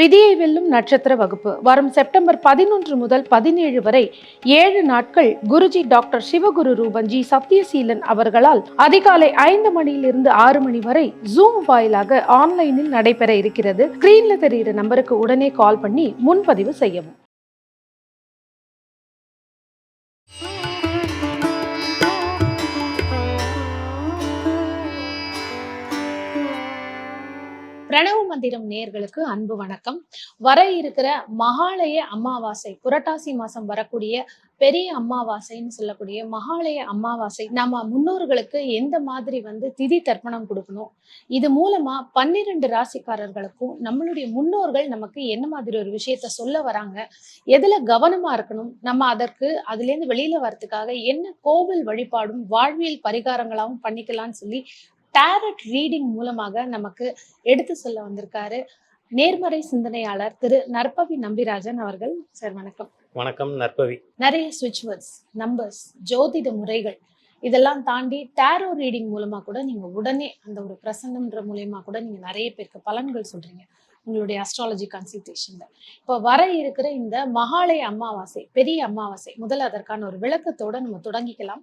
விதியை வெல்லும் நட்சத்திர வகுப்பு வரும் செப்டம்பர் 11 முதல் 17 வரை 7 நாட்கள் குருஜி டாக்டர் சிவகுரு ரூபன்ஜி சத்யசீலன் அவர்களால் அதிகாலை 5 மணியிலிருந்து 6 மணி வரை ஜூம் வாயிலாக ஆன்லைனில் நடைபெற இருக்கிறது. ஸ்கிரீன்ல தெரிகிற நம்பருக்கு உடனே கால் பண்ணி முன்பதிவு செய்யவும். பிரணவ மந்திரம் நேயர்களுக்கு அன்பு வணக்கம். வர இருக்கிற மகாலய அமாவாசை, புரட்டாசி மாசம் வரக்கூடிய பெரிய அமாவாசைன்னு சொல்லக்கூடிய மகாலய அமாவாசை நம்ம முன்னோர்களுக்கு எந்த மாதிரி திதி தர்ப்பணம் கொடுக்கணும், இது மூலமா 12 ராசிக்காரர்களுக்கும் நம்மளுடைய முன்னோர்கள் நமக்கு என்ன மாதிரி ஒரு விஷயத்த சொல்ல வராங்க, எதுல கவனமா இருக்கணும், நம்ம அதுல இருந்து வெளியில வர்றதுக்காக என்ன கோவில் வழிபாடும் வாழ்வியல் பரிகாரங்களாகவும் பண்ணிக்கலாம்னு சொல்லி டாரட் ரீடிங் மூலமாக நமக்கு எடுத்து சொல்ல வந்திருக்காரு நேர்மறை சிந்தனையாளர் திரு நற்பவி நம்பிராஜன் அவர்கள். சார் வணக்கம். வணக்கம் நற்பவி. நிறைய ஸ்விட்ச் வேர்ட்ஸ், நம்பர்ஸ், ஜோதிட முறைகள் இதெல்லாம் தாண்டி டாரோ ரீடிங் மூலமா கூட நீங்க உடனே அந்த ஒரு பிரசன்னம்ன்ற மூலமா கூட நீங்க நிறைய பேருக்கு பலன்கள் சொல்றீங்க உங்களுடைய அஸ்ட்ராலஜி கன்சல்டேஷன்ல. இப்போ வர இருக்கிற இந்த மகாலய அமாவாசை, பெரிய அமாவாசை, முதல்ல அதற்கான ஒரு விளக்கத்தோட நம்ம தொடங்கிக்கலாம்.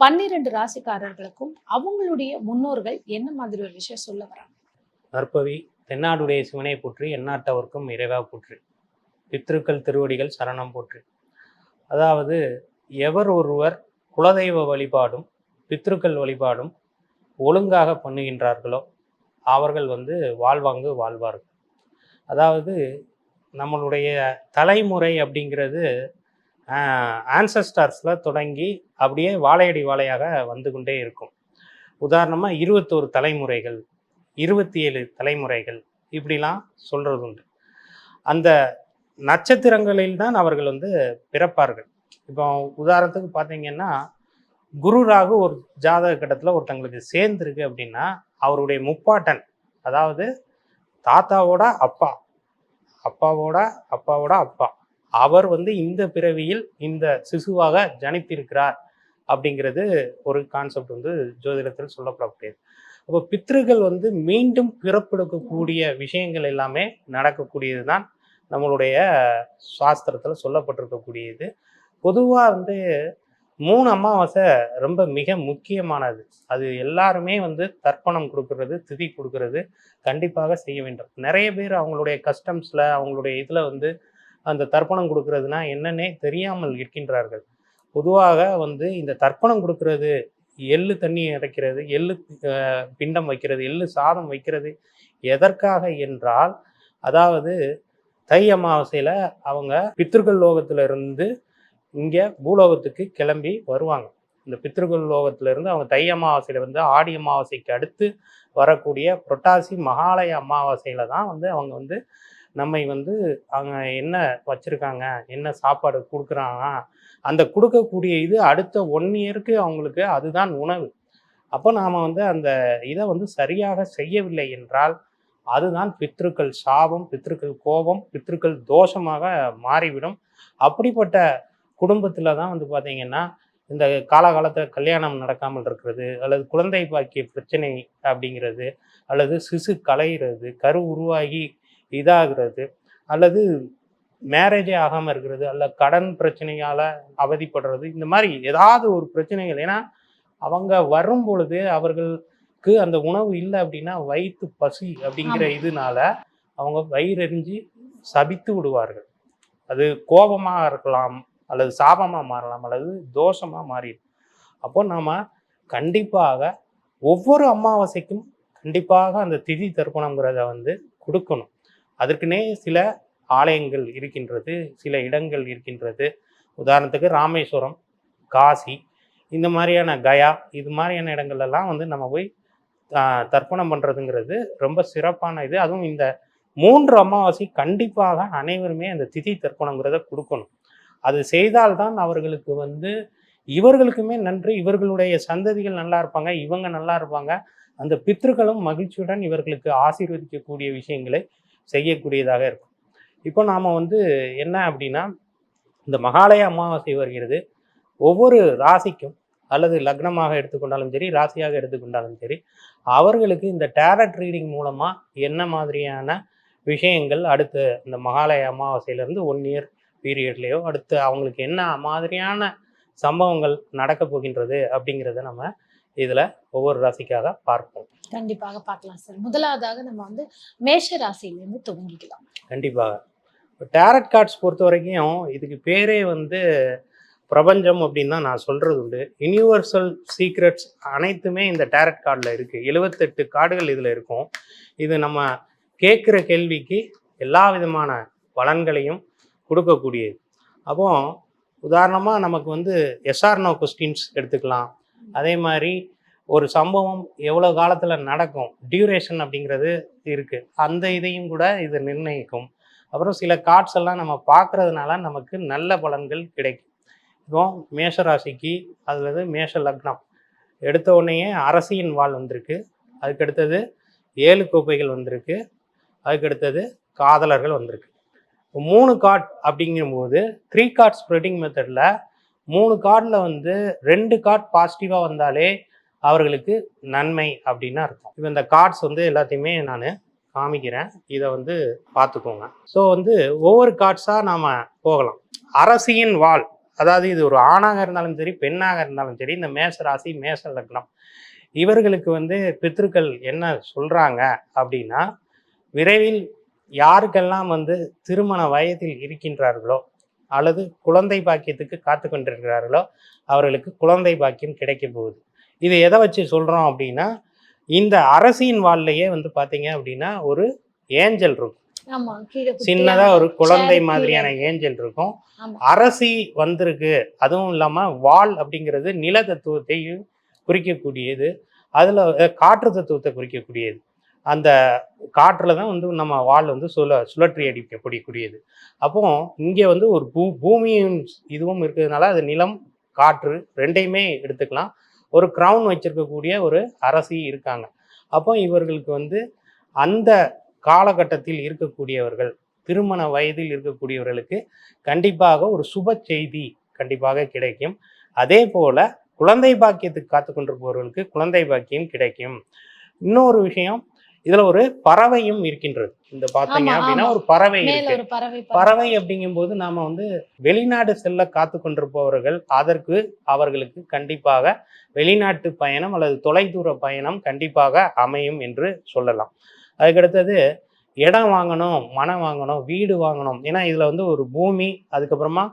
12 ராசிக்காரர்களுக்கும் அவங்களுடைய முன்னோர்கள் என்ன மாதிரி ஒரு விஷயம் சொல்ல வராங்க? நற்பவி, தென்னாடுடைய சிவனை போற்றி, எந்நாட்டவர்க்கும் இறைவா போற்றி, பித்ருக்கள் திருவடிகள் சரணம் போற்றி. அதாவது எவர் ஒருவர் குலதெய்வ வழிபாடும் பித்ருக்கள் வழிபாடும் ஒழுங்காக பண்ணுகின்றார்களோ அவர்கள் வாழ்வாங்கு வாழ்வார்கள். அதாவது நம்மளுடைய தலைமுறை அப்படிங்கிறது ஆன்சஸ்டர்ஸில் தொடங்கி அப்படியே வாழையடி வாழையாக வந்து கொண்டே இருக்கும். உதாரணமாக 21 தலைமுறைகள், 27 தலைமுறைகள் இப்படிலாம் சொல்கிறது உண்டு. அந்த நட்சத்திரங்களில் தான் அவர்கள் பிறப்பார்கள். இப்போ உதாரணத்துக்கு பார்த்தீங்கன்னா, குரு ராகு ஒரு ஜாதக கட்டத்தில் ஒருத்தங்களுக்கு சேர்ந்துருக்கு அப்படின்னா அவருடைய முப்பாட்டன், அதாவது தாத்தாவோட அப்பா, அப்பாவோட அப்பாவோட அப்பா, அவர் இந்த பிறவியில் இந்த சிசுவாக ஜனித்திருக்கிறார் அப்படிங்கிறது ஒரு கான்செப்ட் ஜோதிடத்தில் சொல்லப்படக்கூடியது. அப்போ பித்ருக்கள் மீண்டும் பிறப்பெடுக்கக்கூடிய விஷயங்கள் எல்லாமே நடக்கக்கூடியது தான் நம்மளுடைய சாஸ்திரத்தில் சொல்லப்பட்டிருக்கக்கூடியது. பொதுவாக 3 அமாவாசை ரொம்ப மிக முக்கியமானது. அது எல்லாருமே தர்ப்பணம் கொடுக்கறது, திதி கொடுக்கறது கண்டிப்பாக செய்ய வேண்டும். நிறைய பேர் அவங்களுடைய கஸ்டம்ஸில், அவங்களுடைய இதில் அந்த தர்ப்பணம் கொடுக்கறதுனா என்னன்னே தெரியாமல் இருக்கின்றார்கள். பொதுவாக இந்த தர்ப்பணம் கொடுக்கறது, எள்ளு தண்ணி இறைக்கிறது, எள்ளு பிண்டம் வைக்கிறது, எள்ளு சாதம் வைக்கிறது எதற்காக என்றால், அதாவது தை அமாவாசையில் அவங்க பித்ருக்கள் லோகத்திலிருந்து இங்கே பூலோகத்துக்கு கிளம்பி வருவாங்க. இந்த பித்ருக்கள் லோகத்திலிருந்து அவங்க தை அமாவாசையில் ஆடி அமாவாசைக்கு அடுத்து வரக்கூடிய புரட்டாசி மகாலய அமாவாசையில் தான் அவங்க நம்மை அவங்க என்ன வச்சுருக்காங்க, என்ன சாப்பாடு கொடுக்குறாங்க, அந்த கொடுக்கக்கூடிய இது அடுத்த 1 இயருக்கு அவங்களுக்கு அதுதான் உணவு. அப்போ நாம் அந்த இதை சரியாக செய்யவில்லை என்றால் அதுதான் பித்ருக்கள் சாபம், பித்ருக்கள் கோபம், பித்ருக்கள் தோஷமாக மாறிவிடும். அப்படிப்பட்ட குடும்பத்தில் தான் பார்த்தீங்கன்னா இந்த காலகாலத்தில் கல்யாணம் நடக்காமல் இருக்கிறது, அல்லது குழந்தை பாக்கிய பிரச்சனை அப்படிங்கிறது, அல்லது சிசு கலைகிறது, கரு உருவாகி இதாகிறது, அல்லது மேரேஜே ஆகாமல் இருக்கிறது, அல்ல கடன் பிரச்சனையால் அவதிப்படுறது, இந்த மாதிரி ஏதாவது ஒரு பிரச்சனைகள். ஏன்னா அவங்க வரும் பொழுது அவர்களுக்கு அந்த உணவு இல்லை அப்படின்னா வயிற்று பசி அப்படிங்கிற இதனால அவங்க வயிறெறிஞ்சி சபித்து விடுவார்கள். அது கோபமாக இருக்கலாம், அல்லது சாபமாக மாறலாம், அல்லது தோஷமாக மாறிடும். அப்போ நாம் கண்டிப்பாக ஒவ்வொரு அமாவாசைக்கும் கண்டிப்பாக அந்த திதி தர்ப்பணங்கிறத கொடுக்கணும். அதற்குனே சில ஆலயங்கள் இருக்கின்றது, சில இடங்கள் இருக்கின்றது. உதாரணத்துக்கு ராமேஸ்வரம், காசி, இந்த மாதிரியான கயா, இது மாதிரியான இடங்கள்லாம் நம்ம போய் தர்ப்பணம் பண்ணுறதுங்கிறது ரொம்ப சிறப்பான இது. அதுவும் இந்த 3 அமாவாசை கண்டிப்பாக அனைவருமே அந்த திதி தர்ப்பணங்கிறத கொடுக்கணும். அது செய்தால்தான் அவர்களுக்கு இவர்களுக்குமே நன்றி, இவர்களுடைய சந்ததிகள் நல்லா இருப்பாங்க, இவங்க நல்லா இருப்பாங்க. அந்த பித்ருக்களும் மகிழ்ச்சியுடன் இவர்களுக்கு ஆசீர்வதிக்கக்கூடிய விஷயங்களை செய்யக்கூடியதாக இருக்கும். இப்போ நாம் என்ன அப்படின்னா, இந்த மகாலய அமாவாசை வருகிறது. ஒவ்வொரு ராசிக்கும் அல்லது லக்னமாக எடுத்துக்கொண்டாலும் சரி, ராசியாக எடுத்துக்கொண்டாலும் சரி, அவர்களுக்கு இந்த டாரட் ரீடிங் மூலமாக என்ன மாதிரியான விஷயங்கள் அடுத்து இந்த மகாலய அமாவாசையிலேருந்து 1 இயர் பீரியட்லேயோ அடுத்து அவங்களுக்கு என்ன மாதிரியான சம்பவங்கள் நடக்க போகின்றது அப்படிங்கிறத நம்ம இதில் ஒவ்வொரு ராசிக்காக பார்ப்போம். கண்டிப்பாக பார்க்கலாம் சார். முதலாவதாக நம்ம வந்து மேஷ ராசியிலிருந்து துவங்கிக்கலாம். கண்டிப்பாக. டேரட் கார்ட்ஸ் பொறுத்த வரைக்கும் இதுக்கு பேரே வந்து பிரபஞ்சம் அப்படின்னு தான் நான் சொல்கிறது உண்டு. யுனிவர்சல் சீக்ரெட்ஸ் அனைத்துமே இந்த டேரட் கார்டில் இருக்குது. 78 கார்டுகள் இதில் இருக்கும். இது நம்ம கேட்குற கேள்விக்கு எல்லா விதமான பலன்களையும் கொடுக்கக்கூடியது. அப்போ உதாரணமாக நமக்கு வந்து எஸ்ஆர்னோ கொஸ்டின்ஸ் எடுத்துக்கலாம். அதே மாதிரி ஒரு சம்பவம் எவ்வளோ காலத்தில் நடக்கும், டியூரேஷன் அப்படிங்கிறது இருக்குது. அந்த இதையும் கூட இது நிர்ணயிக்கும். அப்புறம் சில கார்ட்ஸ் எல்லாம் நம்ம பார்க்குறதுனால நமக்கு நல்ல பலன்கள் கிடைக்கும். இப்போ மேஷ ராசிக்கு அல்லது மேஷ லக்னம் எடுத்த உடனேயே அரசியின் வாள் வந்திருக்கு. அதுக்கடுத்தது 7 கோப்பைகள் வந்திருக்கு. அதுக்கடுத்தது காதலர்கள் வந்திருக்கு. 3 கார்ட் அப்படிங்கும்போது 3 கார்ட் ஸ்ப்ரெடிங் மெத்தடில் 3 கார்டில் வந்து 2 கார்ட் பாசிட்டிவாக வந்தாலே அவர்களுக்கு நன்மை அப்படின்னு அர்த்தம். இப்போ இந்த கார்ட்ஸ் வந்து எல்லாத்தையுமே நான் காமிக்கிறேன், இதை வந்து பார்த்துக்கோங்க. ஸோ வந்து ஒவ்வொரு கார்ட்ஸாக நாம் போகலாம். அரசியின் வாள், அதாவது இது ஒரு ஆணாக இருந்தாலும் சரி பெண்ணாக இருந்தாலும் சரி, இந்த மேஷ ராசி மேஷ லக்னம் இவர்களுக்கு வந்து பித்ருக்கள் என்ன சொல்கிறாங்க அப்படின்னா, விரைவில் யாருக்கெல்லாம் வந்து திருமண வயதில் இருக்கின்றார்களோ அல்லது குழந்தை பாக்கியத்துக்கு காத்து கொண்டிருக்கிறார்களோ அவர்களுக்கு குழந்தை பாக்கியம் கிடைக்க போகுது. இது எதை வச்சு சொல்கிறோம் அப்படின்னா, இந்த அரசியின் வாள்லையே வந்து பார்த்தீங்க அப்படின்னா ஒரு ஏஞ்சல் இருக்கும். சின்னதாக ஒரு குழந்தை மாதிரியான ஏஞ்சல் இருக்கும். அரசி வந்திருக்கு. அதுவும் இல்லாமல் வாள் அப்படிங்கிறது நில தத்துவத்தையும் குறிக்கக்கூடியது. அதில் காற்று தத்துவத்தை குறிக்கக்கூடியது. அந்த காற்றில் தான் வந்து நம்ம வாள் வந்து சுழற்றி அடிக்கக்கூடியது. அப்போ இங்கே வந்து ஒரு பூமியும் இதுவும் இருக்கிறதுனால அது நிலம் காற்று ரெண்டையுமே எடுத்துக்கலாம். ஒரு க்ரௌன் வச்சிருக்கக்கூடிய ஒரு அரசி இருக்காங்க. அப்போ இவர்களுக்கு வந்து அந்த காலகட்டத்தில் இருக்கக்கூடியவர்கள், திருமண வயதில் இருக்கக்கூடியவர்களுக்கு கண்டிப்பாக ஒரு சுப செய்தி கண்டிப்பாக கிடைக்கும். அதே போல குழந்தை பாக்கியத்துக்கு காத்து கொண்டிருப்பவர்களுக்கு குழந்தை பாக்கியம் கிடைக்கும். இன்னொரு விஷயம், இதுல ஒரு பறவையும் இருக்கின்றது. இந்த பார்த்தீங்க அப்படின்னா ஒரு பறவை இருக்கு. பறவை அப்படிங்கும்போது நாம வந்து வெளிநாடு செல்ல காத்து கொண்டிருப்பவர்கள் அதற்கு அவர்களுக்கு கண்டிப்பாக வெளிநாட்டு பயணம் அல்லது தொலைதூர பயணம் கண்டிப்பாக அமையும் என்று சொல்லலாம். அதுக்கடுத்தது இடம் வாங்கணும், மனம் வாங்கணும், வீடு வாங்கணும். ஏன்னா இதுல வந்து ஒரு பூமி, அதுக்கப்புறமா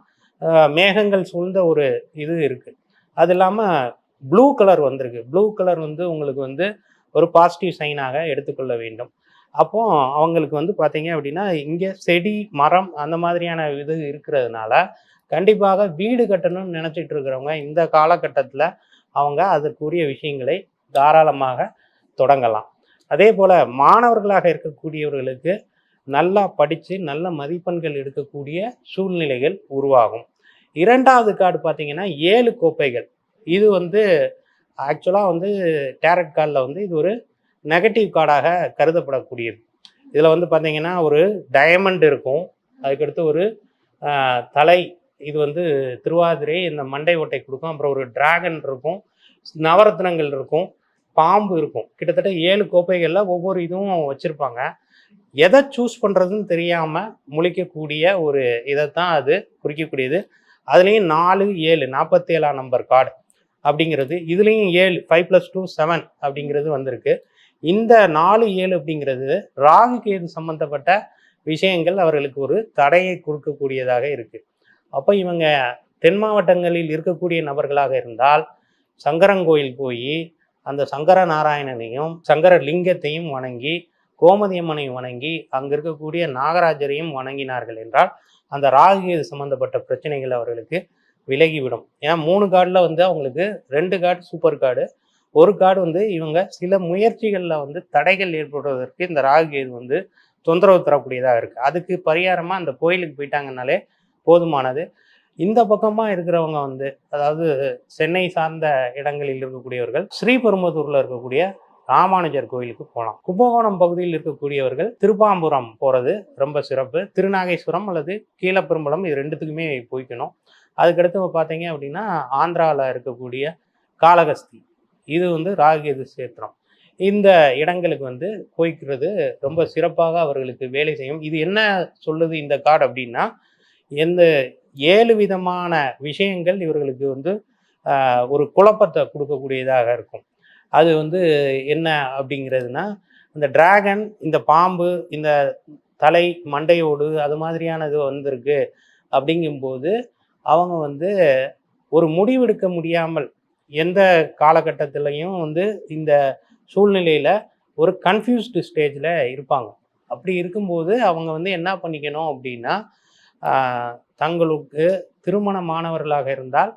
மேகங்கள் சூழ்ந்த ஒரு இது இருக்கு. அது இல்லாமல் ப்ளூ கலர் வந்திருக்கு. ப்ளூ கலர் வந்து உங்களுக்கு வந்து ஒரு பாசிட்டிவ் சைனாக எடுத்துக்கொள்ள வேண்டும். அப்போ அவங்களுக்கு வந்து பார்த்தீங்க அப்படின்னா இங்கே செடி மரம் அந்த மாதிரியான இது இருக்கிறதுனால கண்டிப்பாக வீடு கட்டணும்னு நினச்சிட்டு இருக்கிறவங்க இந்த காலகட்டத்தில் அவங்க அதற்குரிய விஷயங்களை தாராளமாக தொடங்கலாம். அதே போல் மாணவர்களாக இருக்கக்கூடியவர்களுக்கு நல்லா படித்து நல்ல மதிப்பெண்கள் எடுக்கக்கூடிய சூழ்நிலைகள் உருவாகும். 2வது கார்டு பார்த்தீங்கன்னா 7 கோப்பைகள். இது வந்து ஆக்சுவலாக வந்து டேரட் கார்டில் வந்து இது ஒரு நெகட்டிவ் கார்டாக கருதப்படக்கூடியது. இதில் வந்து பார்த்தீங்கன்னா ஒரு டைமண்ட் இருக்கும். அதுக்கடுத்து ஒரு தலை, இது வந்து திருவாதிரை இந்த மண்டை ஓட்டை கொடுக்கும். அப்புறம் ஒரு டிராகன் இருக்கும், நவரத்னங்கள் இருக்கும், பாம்பு இருக்கும். கிட்டத்தட்ட 7 கோப்பைகளில் ஒவ்வொரு இதுவும் வச்சுருப்பாங்க. எதை சூஸ் பண்ணுறதுன்னு தெரியாமல் முழிக்கக்கூடிய ஒரு இதைத்தான் அது குறிக்கக்கூடியது. அதுலேயும் 4, 7 47ஆம் நம்பர் கார்டு அப்படிங்கிறது. இதுலேயும் 7 5+2 7 அப்படிங்கிறது வந்திருக்கு. இந்த 4, 7 அப்படிங்கிறது ராகு கேது சம்பந்தப்பட்ட விஷயங்கள் அவர்களுக்கு ஒரு தடையை கொடுக்கக்கூடியதாக இருக்கு. அப்போ இவங்க தென் மாவட்டங்களில் இருக்கக்கூடிய நபர்களாக இருந்தால் சங்கரங்கோயில் போய் அந்த சங்கர நாராயணனையும் சங்கர லிங்கத்தையும் வணங்கி கோமதியம்மனையும் வணங்கி அங்கே இருக்கக்கூடிய நாகராஜரையும் வணங்கினார்கள் என்றால் அந்த ராகு கேது சம்பந்தப்பட்ட பிரச்சனைகள் அவர்களுக்கு விலகிவிடும். ஏன்னா 3 கார்டில் வந்து அவங்களுக்கு 2 கார்டு சூப்பர் கார்டு, ஒரு கார்டு வந்து இவங்க சில முயற்சிகளில் வந்து தடைகள் ஏற்படுவதற்கு இந்த ராகு கேது வந்து தொந்தரவு தரக்கூடியதாக இருக்குது. அதுக்கு பரிகாரமாக அந்த கோயிலுக்கு போயிட்டாங்கனாலே போதுமானது. இந்த பக்கமாக இருக்கிறவங்க வந்து அதாவது சென்னை சார்ந்த இடங்களில் இருக்கக்கூடியவர்கள் ஸ்ரீபெரும்புதூரில் இருக்கக்கூடிய ராமானுஜர் கோயிலுக்கு போகலாம். கும்பகோணம் பகுதியில் இருக்கக்கூடியவர்கள் திருப்பாம்புரம் போகிறது ரொம்ப சிறப்பு. திருநாகேஸ்வரம் அல்லது கீழப்பெரும்பலம் இது 2த்துக்குமே போய்க்கணும். அதுக்கடுத்து பார்த்தீங்க அப்படின்னா ஆந்திராவில் இருக்கக்கூடிய காளகஸ்தி, இது வந்து ராகு கேது சேத்திரம். இந்த இடங்களுக்கு வந்து போய்க்கிறது ரொம்ப சிறப்பாக அவர்களுக்கு வேலை செய்யும். இது என்ன சொல்லுது இந்த கார்டு அப்படின்னா, எந்த 7 விதமான விஷயங்கள் இவர்களுக்கு வந்து ஒரு குழப்பத்தை கொடுக்கக்கூடியதாக இருக்கும். அது வந்து என்ன அப்படிங்கிறதுனா, இந்த டிராகன், இந்த பாம்பு, இந்த தலை, மண்டையோடு அது மாதிரியான இது வந்திருக்கு அப்படிங்கும்போது, அவங்க வந்து ஒரு முடிவெடுக்க முடியாமல் எந்த காலகட்டத்திலையும் வந்து இந்த சூழ்நிலையில ஒரு கன்ஃப்யூஸ்டு ஸ்டேஜில் இருப்பாங்க. அப்படி இருக்கும்போது அவங்க வந்து என்ன பண்ணிக்கணும் அப்படின்னா, தங்களுக்கு திருமணமானவர்களாக இருந்தால்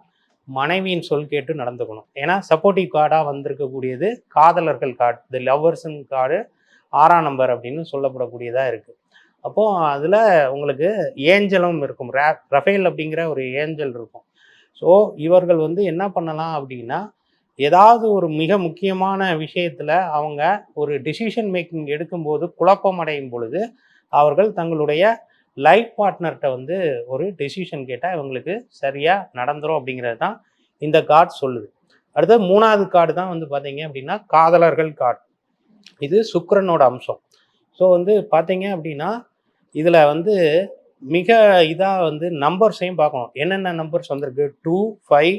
மனைவியின் சொல் கேட்டு நடந்துக்கணும். ஏன்னா சப்போர்ட்டிவ் கார்டாக வந்திருக்கக்கூடியது காதலர்கள் கார்டு, தி லவ்வர்ஸுன் கார்டு 6ஆம் நம்பர் அப்படின்னு சொல்லப்படக்கூடியதாக இருக்குது. அப்போது அதில் உங்களுக்கு ஏஞ்சலும் இருக்கும். ரஃபேல் அப்படிங்கிற ஒரு ஏஞ்சல் இருக்கும். ஸோ இவர்கள் வந்து என்ன பண்ணலாம் அப்படின்னா, ஏதாவது ஒரு மிக முக்கியமான விஷயத்தில் அவங்க ஒரு டிசிஷன் மேக்கிங் எடுக்கும்போது குழப்பம் அடையும் பொழுது, அவர்கள் தங்களுடைய லைஃப் பார்ட்னர்கிட்ட வந்து ஒரு டெசிஷன் கேட்டால் இவங்களுக்கு சரியாக நடந்துரும் அப்படிங்கிறது தான் இந்த கார்டு சொல்லுது. அடுத்து 3வது கார்டு தான் வந்து பார்த்தீங்க அப்படின்னா, காதலர்கள் கார்டு. இது சுக்கிரனோட அம்சம். ஸோ வந்து பார்த்தீங்க அப்படின்னா, இதில் வந்து மிக இதாக வந்து நம்பர்ஸையும் பார்க்கணும். என்னென்ன நம்பர்ஸ் வந்திருக்கு? 2, 5,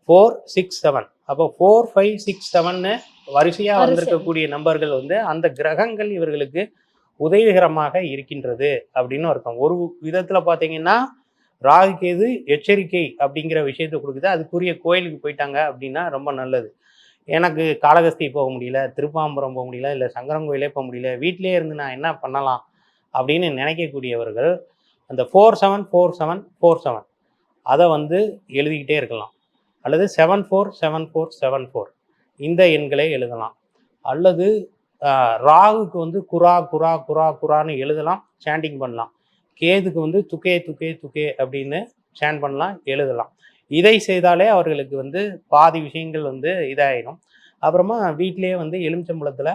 4, 6, 7. அப்போ 4, 5, 6, 7ன்னு வரிசையாக வந்திருக்கக்கூடிய நம்பர்கள் வந்து அந்த கிரகங்கள் இவர்களுக்கு உதவிகரமாக இருக்கின்றது அப்படின்னு அர்த்தம். ஒரு விதத்தில் பார்த்தீங்கன்னா, ராகு கேது எச்சரிக்கை அப்படிங்கிற விஷயத்தை கொடுக்குது. அதுக்குரிய கோயிலுக்கு போயிட்டாங்க அப்படின்னா ரொம்ப நல்லது. எனக்கு காளகஸ்தி போக முடியல, திருப்பாம்புரம் போக முடியல, இல்லை சங்கரன் போக முடியல, வீட்டிலே இருந்து நான் என்ன பண்ணலாம் அப்படின்னு நினைக்கக்கூடியவர்கள் அந்த 474747 அதை வந்து எழுதிக்கிட்டே இருக்கலாம். அல்லது 747474 இந்த எண்களை எழுதலாம். அல்லது ராகுக்கு வந்து குரா குரா குரா குரான்னு எழுதலாம், சாண்டிங் பண்ணலாம். கேதுக்கு வந்து துக்கே துக்கே துக்கே அப்படின்னு சாண்ட் பண்ணலாம், எழுதலாம். இதை செய்தாலே அவர்களுக்கு வந்து பாதி விஷயங்கள் வந்து இதாயிடும். அப்புறமா வீட்டிலேயே வந்து எலுமிச்சம்பழத்தில்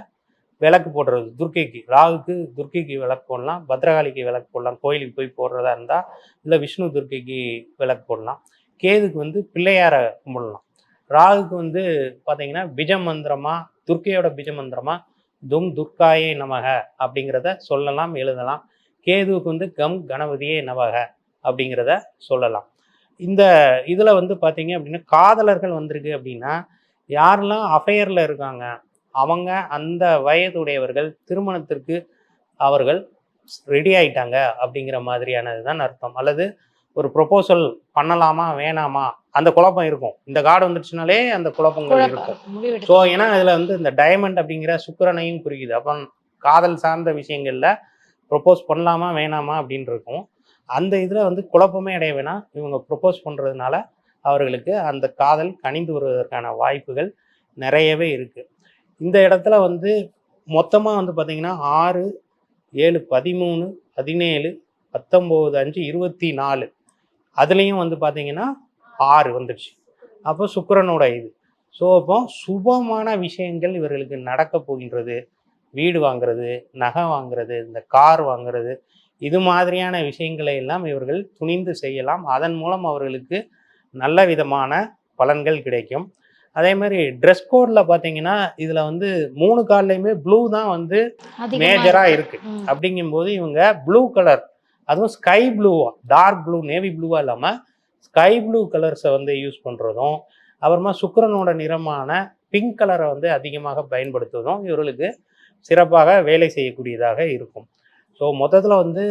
விளக்கு போடுறது, துர்க்கைக்கு, ராகுக்கு துர்க்கைக்கு விளக்கு போடலாம், பத்ரகாளிக்கு விளக்கு போடலாம், கோயிலுக்கு போய் போடுறதா இருந்தால், இல்லை விஷ்ணு துர்க்கைக்கு விளக்கு போடலாம். கேதுக்கு வந்து பிள்ளையாரை கும்பிடலாம். ராகுக்கு வந்து பார்த்தீங்கன்னா பிஜ மந்திரமா, துர்க்கையோட பிஜ மந்திரமா தும் துர்காயே நமக அப்படிங்கிறத சொல்லலாம், எழுதலாம். கேதுவுக்கு வந்து கம் கணபதியே நமக அப்படிங்கிறத சொல்லலாம். இந்த இதில் வந்து பார்த்தீங்க அப்படின்னா, காதலர்கள் வந்திருக்கு அப்படின்னா, யாரெல்லாம் அஃபையரில் இருக்காங்க அவங்க அந்த வயதுடையவர்கள் திருமணத்திற்கு அவர்கள் ரெடி ஆயிட்டாங்க அப்படிங்கிற மாதிரியானது தான் அர்த்தம். அல்லது ஒரு ப்ரொபோசல் பண்ணலாமா வேணாமா அந்த குழப்பம் இருக்கும். இந்த கார்டு வந்துடுச்சுனாலே அந்த குழப்பங்கள் இருக்கும். ஸோ ஏன்னா இதில் வந்து இந்த டைமண்ட் அப்படிங்கிற சுக்கிரனையும் குறிக்குது. அப்போ காதல் சார்ந்த விஷயங்களில் ப்ரொப்போஸ் பண்ணலாமா வேணாமா அப்படின்னு இருக்கும். அந்த இதில் வந்து குழப்பமே அடைய வேணாம். இவங்க ப்ரொப்போஸ் பண்ணுறதுனால அவர்களுக்கு அந்த காதல் கனிந்து வருவதற்கான வாய்ப்புகள் நிறையவே இருக்குது. இந்த இடத்துல வந்து மொத்தமாக வந்து பார்த்தீங்கன்னா 6, 7, 13, 17, 19, 5, 24 அதுலேயும் வந்து பார்த்தீங்கன்னா 6 வந்துடுச்சு. அப்போ சுக்கிரனோட இது. ஸோ அப்போ சுபமான விஷயங்கள் இவர்களுக்கு நடக்க போகின்றது. வீடு வாங்குறது, நகை வாங்குறது, இந்த கார் வாங்குறது, இது மாதிரியான விஷயங்களை எல்லாம் இவர்கள் துணிந்து செய்யலாம். அதன் மூலம் அவர்களுக்கு நல்ல விதமான பலன்கள் கிடைக்கும். அதே மாதிரி ட்ரெஸ் கோடில் பார்த்தீங்கன்னா, இதில் வந்து 3 கார்ட்லையுமே ப்ளூ தான் வந்து மேஜராக இருக்குது. அப்படிங்கும்போது இவங்க ப்ளூ கலர், அதுவும் ஸ்கை ப்ளூவா, டார்க் ப்ளூ, நேவி ப்ளூவாக இல்லாமல் ஸ்கை ப்ளூ கலர்ஸை வந்து யூஸ் பண்ணுறதும், அப்புறமா சுக்கிரனோட நிறமான பிங்க் கலரை வந்து அதிகமாக பயன்படுத்துவதும் இவர்களுக்கு சிறப்பாக வேலை செய்யக்கூடியதாக இருக்கும். ஸோ மொத்தத்தில் வந்து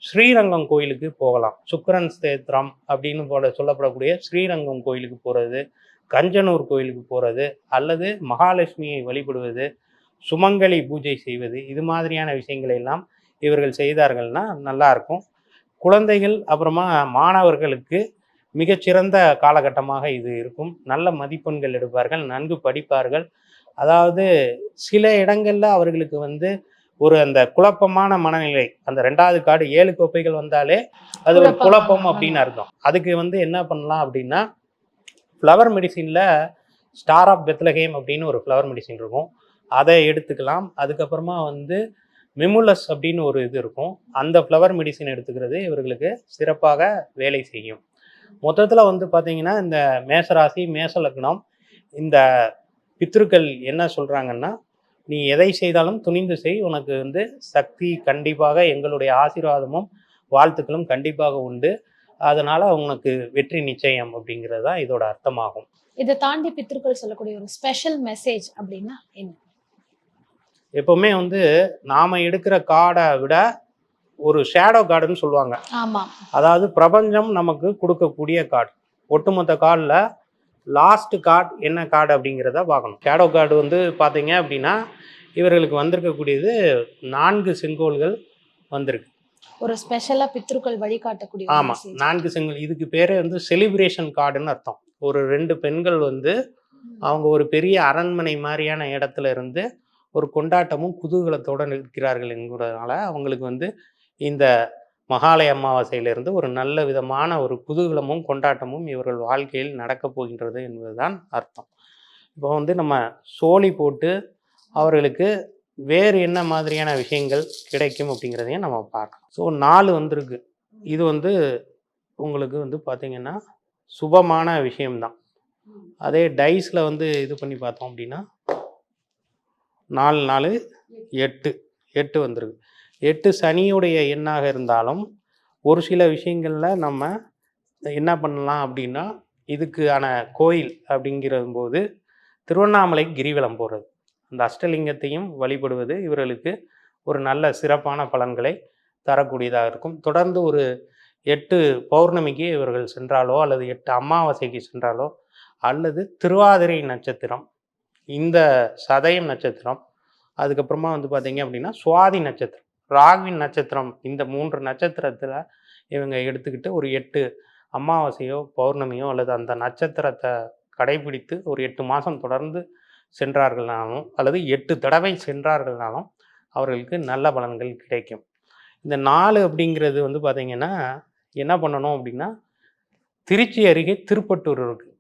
ஸ்ரீரங்கம் கோயிலுக்கு போகலாம். சுக்கிரன் ஸ்தேத்திரம் அப்படின்னு சொல்லப்படக்கூடிய ஸ்ரீரங்கம் கோயிலுக்கு போகிறது, கஞ்சனூர் கோயிலுக்கு போகிறது, அல்லது மகாலட்சுமியை வழிபடுவது, சுமங்கலி பூஜை செய்வது, இது மாதிரியான விஷயங்களை எல்லாம் இவர்கள் செய்தார்கள்னா நல்லாயிருக்கும். குழந்தைகள் அப்புறமா மாணவர்களுக்கு மிகச்சிறந்த காலகட்டமாக இது இருக்கும். நல்ல மதிப்பெண்கள் எடுப்பார்கள், நன்கு படிப்பார்கள். அதாவது சில இடங்களில் அவர்களுக்கு வந்து ஒரு அந்த குழப்பமான மனநிலை, அந்த 2வது கார்டு 7 கோப்பைகள் வந்தாலே அது ஒரு குழப்பம் அப்படின்னு அர்த்தம். அதுக்கு வந்து என்ன பண்ணலாம் அப்படின்னா, ஃப்ளவர் மெடிசினில் ஸ்டார் ஆஃப் பெத்லஹேம் அப்படின்னு ஒரு ஃப்ளவர் மெடிசின் இருக்கும், அதை எடுத்துக்கலாம். அதுக்கப்புறமா வந்து மிமுலஸ் அப்படின்னு ஒரு இது இருக்கும், அந்த ஃப்ளவர் மெடிசின் எடுத்துக்கிறது இவர்களுக்கு சிறப்பாக வேலை செய்யும். மொத்தத்தில் வந்து பார்த்தீங்கன்னா, இந்த மேசராசி மேச லக்னம் இந்த பித்ருக்கள் என்ன சொல்கிறாங்கன்னா, நீ எதை செய்தாலும் துணிந்து செய், உனக்கு வந்து சக்தி கண்டிப்பாக எங்களுடைய ஆசீர்வாதமும் வாழ்த்துக்களும் கண்டிப்பாக உண்டு, அதனால உனக்கு வெற்றி நிச்சயம் அப்படிங்கிறது தான் இதோட அர்த்தமாகும். இதை தாண்டி பித்ருக்கள் சொல்லக்கூடிய ஒரு ஸ்பெஷல் மெசேஜ் அப்படின்னா என்ன? எப்பவுமே வந்து நாம எடுக்கிற கார்டை விட ஒரு ஷேடோ கார்டுன்னு சொல்லுவாங்க. ஆமா. அதாவது பிரபஞ்சம் நமக்கு கொடுக்கக்கூடிய கார்டு. ஒட்டுமொத்த கார்டில் லாஸ்ட் கார்டு என்ன கார்டு அப்படிங்கிறத பார்க்கணும். ஷேடோ கார்டு வந்து பார்த்தீங்க அப்படின்னா இவர்களுக்கு வந்திருக்கக்கூடியது 4 செங்கோல்கள் வந்திருக்கு. ஒரு ஸ்பெஷலா பித்ருக்கள் வழிகாட்டக்கூடிய ஒரு ஆமாம், message. 4 செங்கோல். இதுக்கு பேரே வந்து செலிப்ரேஷன் கார்டுன்னு அர்த்தம். ஒரு 2 பெண்கள் வந்து அவங்க ஒரு பெரிய அரண்மனை மாதிரியான இடத்துல இருந்து ஒரு கொண்டாட்டமும் குதூகலத்தோடு இருக்கிறார்கள் என்கிறதுனால அவங்களுக்கு வந்து இந்த மகாலய அமாவாசையிலிருந்து ஒரு நல்ல விதமான ஒரு குதூகலமும் கொண்டாட்டமும் இவர்கள் வாழ்க்கையில் நடக்கப் போகின்றது என்பதுதான் அர்த்தம். இப்போ வந்து நம்ம சோழி போட்டு அவர்களுக்கு வேறு என்ன மாதிரியான விஷயங்கள் கிடைக்கும் அப்படிங்கிறதையும் நம்ம பார்க்கலாம். ஸோ 4 வந்திருக்கு. இது வந்து உங்களுக்கு வந்து பார்த்தீங்கன்னா சுபமான விஷயம்தான். அதே டைஸில் வந்து இது பண்ணி பார்த்தோம் அப்படின்னா 4 4 8 8 வந்திருக்கு. 8 சனியுடைய எண்ணாக இருந்தாலும் ஒரு சில விஷயங்களில் நம்ம என்ன பண்ணலாம் அப்படின்னா இதுக்கான கோயில் அப்படிங்கிற போது திருவண்ணாமலை கிரிவலம் போகிறது, அந்த அஷ்டலிங்கத்தையும் வழிபடுவது இவர்களுக்கு ஒரு நல்ல சிறப்பான பலன்களை தரக்கூடியதாக இருக்கும். தொடர்ந்து ஒரு 8 பௌர்ணமிக்கு இவர்கள் சென்றாலோ அல்லது 8 அமாவாசைக்கு சென்றாலோ அல்லது திருவாதிரை நட்சத்திரம், இந்த சதயம் நட்சத்திரம், அதுக்கப்புறமா வந்து பார்த்தீங்க அப்படின்னா சுவாதி நட்சத்திரம், ராகுவின் நட்சத்திரம், இந்த 3 நட்சத்திரத்தில் இவங்க எடுத்துக்கிட்டு ஒரு 8 அமாவாசையோ பௌர்ணமியோ அல்லது அந்த நட்சத்திரத்தை கடைபிடித்து ஒரு 8 மாதம் தொடர்ந்து சென்றார்கள்னாலும் அல்லது 8 தடவை சென்றார்கள்னாலும் அவர்களுக்கு நல்ல பலன்கள் கிடைக்கும். இந்த 4 அப்படிங்கிறது வந்து பார்த்திங்கன்னா என்ன பண்ணணும் அப்படின்னா திருச்சி அருகே திருப்பட்டூர் இருக்குது.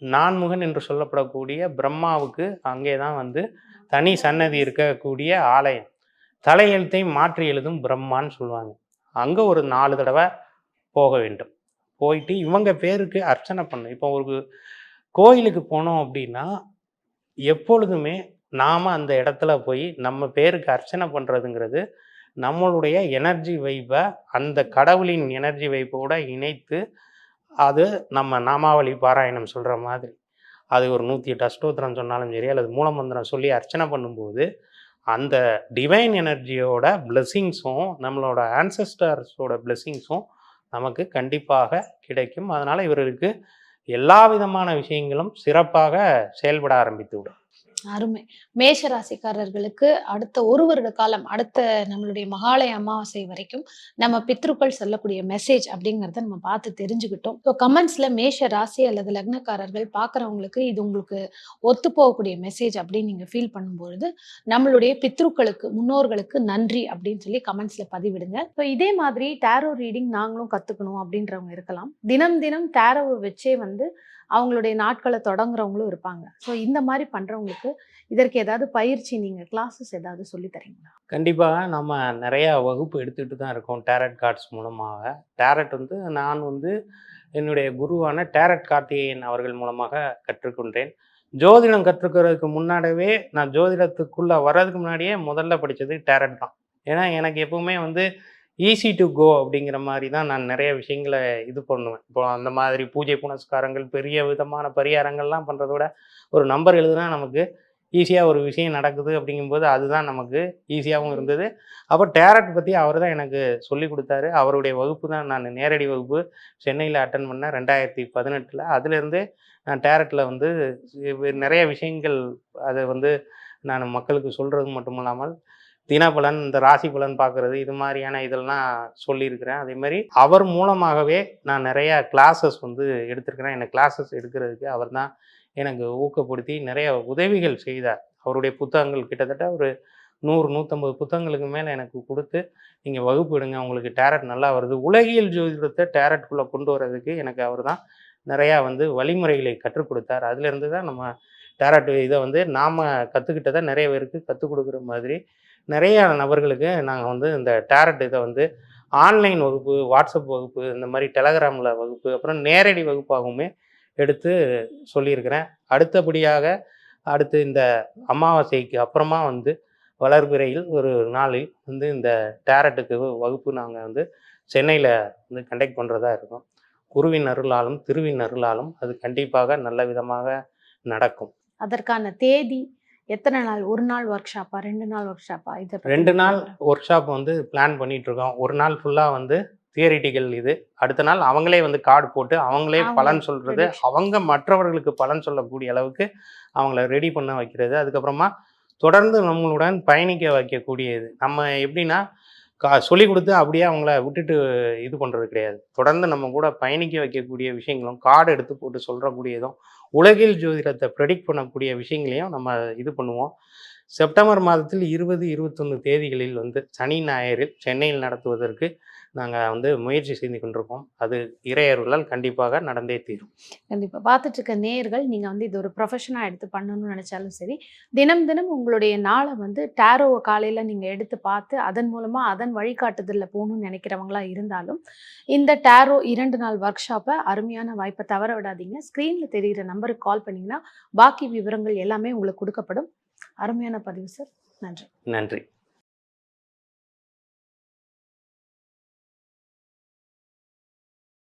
நான்முகன் என்று சொல்லப்படக்கூடிய பிரம்மாவுக்கு அங்கே தான் வந்து தனி சன்னதி இருக்கக்கூடிய ஆலயம். தலையெழுத்தை மாற்றி எழுதும் பிரம்மான்னு சொல்லுவாங்க. அங்கே ஒரு 4 தடவை போக வேண்டும். போயிட்டு இவங்க பேருக்கு அர்ச்சனை பண்ணணும். இப்போ ஒரு கோயிலுக்கு போனோம் அப்படின்னா எப்பொழுதுமே நாம் அந்த இடத்துல போய் நம்ம பேருக்கு அர்ச்சனை பண்ணுறதுங்கிறது நம்மளுடைய எனர்ஜி வைப்பை அந்த கடவுளின் எனர்ஜி வைப்போடு இணைத்து, அது நம்ம நாமாவளி பாராயணம் சொல்கிற மாதிரி அது ஒரு 108 அஷ்டோத்திரம் சொன்னாலும் சரி அல்லது மூலமந்திரம் சொல்லி அர்ச்சனை பண்ணும்போது அந்த டிவைன் எனர்ஜியோட பிளெஸ்ஸிங்ஸும் நம்மளோட ஆன்சஸ்டர்ஸோட பிளெஸ்ஸிங்ஸும் நமக்கு கண்டிப்பாக கிடைக்கும். அதனால் இவர்களுக்கு எல்லா விதமான விஷயங்களும் சிறப்பாக செயல்பட ஆரம்பித்து விடும். அருமை. மேஷ ராசிக்காரர்களுக்கு அடுத்த 1 வருட காலம், அடுத்த நம்மளுடைய மகாலய அமாவாசை வரைக்கும் நம்ம பித்ருக்கள் சொல்லக்கூடிய மெசேஜ் அப்படிங்கிறத நம்ம பார்த்து தெரிஞ்சுக்கிட்டோம். இப்போ கமெண்ட்ஸ்ல மேஷ ராசி அல்லது லக்னக்காரர்கள் பார்க்குறவங்களுக்கு இது உங்களுக்கு ஒத்து போகக்கூடிய மெசேஜ் அப்படின்னு நீங்க ஃபீல் பண்ணும்பொழுது நம்மளுடைய பித்ருக்களுக்கு, முன்னோர்களுக்கு நன்றி அப்படின்னு சொல்லி கமெண்ட்ஸ்ல பதிவிடுங்க. இப்போ இதே மாதிரி டேரோ ரீடிங் நாங்களும் கத்துக்கணும் அப்படின்றவங்க இருக்கலாம். தினம் தினம் டேரோவை வச்சே வந்து அவங்களுடைய நாட்களை தொடங்குறவங்களும் இருப்பாங்க. ஸோ இந்த மாதிரி பண்றவங்களுக்கு இதற்கு ஏதாவது பயிற்சி நீங்க கிளாஸஸ் ஏதாவது சொல்லி தரீங்களா? கண்டிப்பாக நம்ம நிறையா வகுப்பு எடுத்துகிட்டு தான் இருக்கோம் டேரட் கார்ட்ஸ் மூலமாக. டேரட் வந்து நான் வந்து என்னுடைய குருவான டேரட் கார்த்திகேயன் அவர்கள் மூலமாக கற்றுக்கொண்டேன். ஜோதிடம் கற்றுக்கிறதுக்கு முன்னாடியே நான் ஜோதிடத்துக்குள்ளே வர்றதுக்கு முன்னாடியே முதல்ல படித்தது டேரட் தான். ஏன்னா எனக்கு எப்பவுமே வந்து ஈஸி டு கோ அப்படிங்கிற மாதிரி தான் நான் நிறைய விஷயங்களை இது பண்ணுவேன். இப்போ அந்த மாதிரி பூஜை புனஸ்காரங்கள் பெரிய விதமான பரிகாரங்கள்லாம் பண்ணுறத விட ஒரு நம்பர் எழுதுனா நமக்கு ஈஸியாக ஒரு விஷயம் நடக்குது அப்படிங்கும்போது அதுதான் நமக்கு ஈஸியாகவும் இருந்தது. அப்போ டேரட் பற்றி அவர் தான் எனக்கு சொல்லி கொடுத்தாரு. அவருடைய வகுப்பு தான் நான் நேரடி வகுப்பு சென்னையில் அட்டன் பண்ணேன் 2018. அதுலேருந்தே நான் டேரட்டில் வந்து நிறைய விஷயங்கள் அதை வந்து நான் மக்களுக்கு சொல்கிறது மட்டும் இல்லாமல் தினபலன், இந்த ராசி பலன் பார்க்குறது, இது மாதிரியான இதெல்லாம் சொல்லியிருக்கிறேன். அதே மாதிரி அவர் மூலமாகவே நான் நிறையா கிளாஸஸ் வந்து எடுத்திருக்கிறேன். எனக்கு கிளாஸஸ் எடுக்கிறதுக்கு அவர் தான் எனக்கு ஊக்கப்படுத்தி நிறைய உதவிகள் செய்தார். அவருடைய புத்தகங்கள் கிட்டத்தட்ட ஒரு 100 150 புத்தகங்களுக்கு மேலே எனக்கு கொடுத்து, நீங்கள் வகுப்பு எடுங்க, உங்களுக்கு டேரட் நல்லா வருது. உலகியல் ஜோதிடத்தை டேரட்குள்ளே கொண்டு வர்றதுக்கு எனக்கு அவர் தான் நிறையா வந்து வழிமுறைகளை கற்றுக் கொடுத்தார். அதுலேருந்து தான் நம்ம டேரட் இதை வந்து நாம் கற்றுக்கிட்டதை நிறைய பேருக்கு கற்றுக் கொடுக்குற மாதிரி நிறைய நபர்களுக்கு நாங்கள் வந்து இந்த டேரட் இதை வந்து ஆன்லைன் வகுப்பு, வாட்ஸ்அப் வகுப்பு, இந்த மாதிரி டெலகிராமில் வகுப்பு, அப்புறம் நேரடி வகுப்பாகவுமே எடுத்து சொல்லியிருக்கிறேன். அடுத்தபடியாக அடுத்து இந்த அமாவாசைக்கு அப்புறமா வந்து வளர்பிறையில் ஒரு நாளில் வந்து இந்த டேரட்டுக்கு வகுப்பு நாங்கள் வந்து சென்னையில் வந்து கண்டக்ட் பண்ணுறதா இருக்கோம். குருவின் அருளாலும் திருவின் அருளாலும் அது கண்டிப்பாக நல்ல விதமாக நடக்கும். அதற்கான தேதி எத்தனை நாள்? 1 நாள் ஒர்க் ஷாப்பா? 2 நாள் ஒர்க் ஷாப்பா? இத பத்தி 2 நாள் ஒர்க் ஷாப் வந்து பிளான் பண்ணிட்டு இருக்கோம். ஒரு நாள் ஃபுல்லாக வந்து தியரிட்டிக்கல் இது. அடுத்த நாள் அவங்களே வந்து கார்டு போட்டு அவங்களே பலன் சொல்றது, அவங்க மற்றவர்களுக்கு பலன் சொல்லக்கூடிய அளவுக்கு அவங்கள ரெடி பண்ண வைக்கிறது. அதுக்கப்புறமா தொடர்ந்து நம்மளுடன் பயணிக்க வைக்கக்கூடியது. நம்ம எப்படின்னா சொல்லிக் கொடுத்து அப்படியே அவங்கள விட்டுட்டு இது பண்ணுறது கிடையாது. தொடர்ந்து நம்ம கூட பயணிக்க வைக்கக்கூடிய விஷயங்களும், கார்டு எடுத்து போட்டு சொல்கிறக்கூடியதும், உலகில் ஜோதிடத்தை ப்ரெடிக்ட் பண்ணக்கூடிய விஷயங்களையும் நம்ம இது பண்ணுவோம். செப்டம்பர் மாதத்தில் 20, 21 தேதிகளில் வந்து சனி, ஞாயிறில் சென்னையில் நடத்துவதற்கு நாங்கள் வந்து முயற்சி செய்து கொண்டிருக்கோம். அது இறையருளால் கண்டிப்பாக நடந்தே தீரும். கண்டிப்பா. பார்த்துட்டு இருக்க நேயர்கள், நீங்க வந்து இது ஒரு ப்ரொஃபஷனா எடுத்து பண்ணணும்னு நினைச்சாலும் சரி, தினம் தினம் உங்களுடைய நாள வந்து டாரோவ காலையில நீங்க எடுத்து பார்த்து, அதன் மூலமா அதன் வழிகாட்டுதல்ல போகணும்னு நினைக்கிறவங்களா இருந்தாலும், இந்த டாரோ 2 நாள் ஒர்க் ஷாப்ப அருமையான வாய்ப்ப தவற விடாதீங்க. ஸ்க்ரீன்ல தெரியிற நம்பருக்கு கால் பண்ணீங்கன்னா, பாக்கி விவரங்கள் எல்லாமே உங்களுக்கு குடுக்கப்படும். அருமையான பதிவு சார். நன்றி. நன்றி.